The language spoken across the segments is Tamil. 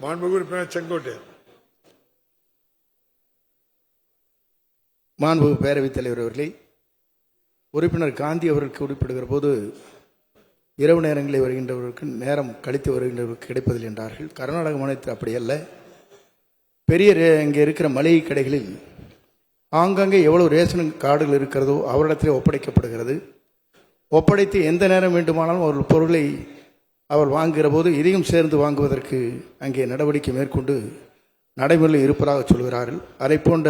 மாண்புமிகு உறுப்பினர் செங்கோட்டையன். மாண்புமிகு பேரவைத் தலைவர் அவர்களே, உறுப்பினர் காந்தி அவர்கள் குறிப்பிடுகிற போது இரவு நேரங்களில் வருகின்றவர்களுக்கு நேரம் கழித்து வருகின்றவர்களுக்கு கிடைப்பதில்லை என்றார்கள். கர்நாடக மாநிலத்தில் அப்படி அல்ல. பெரிய இங்கே இருக்கிற மளிகை கடைகளில் ஆங்காங்கே எவ்வளவு ரேஷன் கார்டுகள் இருக்கிறதோ அவரிடத்திலே ஒப்படைக்கப்படுகிறது. ஒப்படைத்து எந்த நேரம் வேண்டுமானாலும் அவர்கள் பொருளை அவர் வாங்குகிற போது இதையும் சேர்ந்து வாங்குவதற்கு அங்கே நடவடிக்கை மேற்கொண்டு நடைமுறையில் இருப்பதாக சொல்கிறார்கள். அதை போன்ற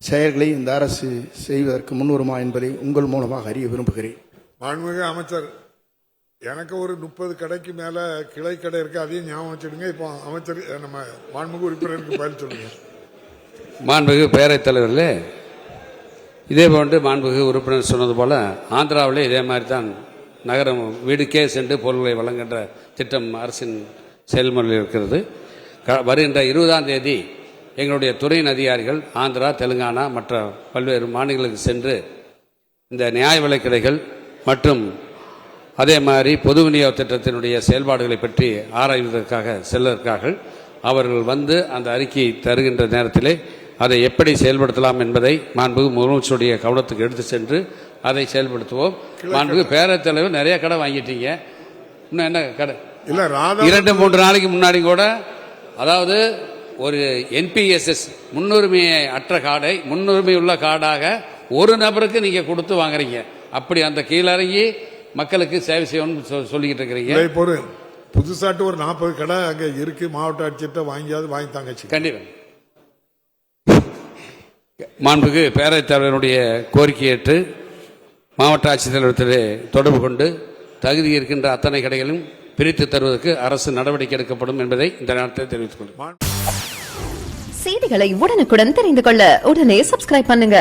செயல்களை இந்த அரசு செய்வதற்கு முன்வருமா என்பதை உங்கள் மூலமாக அறிய விரும்புகிறேன். மாண்புமிகு அமைச்சர், எனக்கு ஒரு 30 கடைக்கு மேல கிளை கடை இருக்கு, அதையும் ஞாபகம் வச்சுடுங்க. இப்போ அமைச்சர் நம்ம மாண்புமிகு உறுப்பினருக்கு பதில் சொல்லுங்க. மாண்புமிகு பேரவைத் தலைவர்களே, இதே போன்று மாண்புமிகு உறுப்பினர் சொன்னது போல ஆந்திராவிலே இதே மாதிரி தான் நகரம் வீடுக்கே சென்று பொருட்களை வழங்குகின்ற திட்டம் அரசின் செயல்முறையில் இருக்கிறது. வருகின்ற 20ஆம் தேதி எங்களுடைய துறையின் அதிகாரிகள் ஆந்திரா, தெலுங்கானா மற்ற பல்வேறு மாநிலங்களுக்கு சென்று இந்த நியாய விலைக் கடைகள் மற்றும் அதே மாதிரி பொது விநியோக திட்டத்தினுடைய செயல்பாடுகளை பற்றி ஆராய்வதற்காக செல்வதற்காக அவர்கள் வந்து அந்த அறிக்கை தருகின்ற நேரத்திலே அதை எப்படி செயல்படுத்தலாம் என்பதை மாண்புமிகு முதலமைச்சருடைய கவனத்துக்கு எடுத்து சென்று அதை செயல்படுத்துவோம். மாண்புமிகு பேரவைத் தலைவர் நிறைய கடை வாங்கிட்டீங்க, இன்னும் என்ன கடை இல்ல? 2-3 நாளைக்கு முன்னாடி கூட, அதாவது ஒரு என்பிஎஸ்எஸ் முன்னுரிமை அற்ற கார்டை முன்னுரிமை உள்ள கார்டாக ஒரு நபருக்கு நீங்க கொடுத்து வாங்குறீங்க. அப்படி அந்த கீழறங்கி மக்களுக்கு சேவை செய்யணும்னு சொல்லிக்கிட்டு இருக்கிறீங்க. புதுசாட்டு ஒரு 40 கடை அங்க இருக்கு, மாவட்ட ஆட்சியர்கிட்ட வாங்கி தாங்க. கண்டிப்பா மாண்புமிகு பேரவைத் தலைவருடைய கோரிக்கை ஏற்று மாவட்ட ஆட்சித்தலைவரத்திலே தொடர்பு கொண்டு தகுதி இருக்கின்ற அத்தனை கடைகளும் பிரித்து தருவதற்கு அரசு நடவடிக்கை எடுக்கப்படும் என்பதை இந்த நேரத்தில் தெரிவித்துக் கொள்கிறேன். செய்திகளை உடனுக்குடன் தெரிந்து கொள்ள உடனே சப்ஸ்கிரைப் பண்ணுங்க.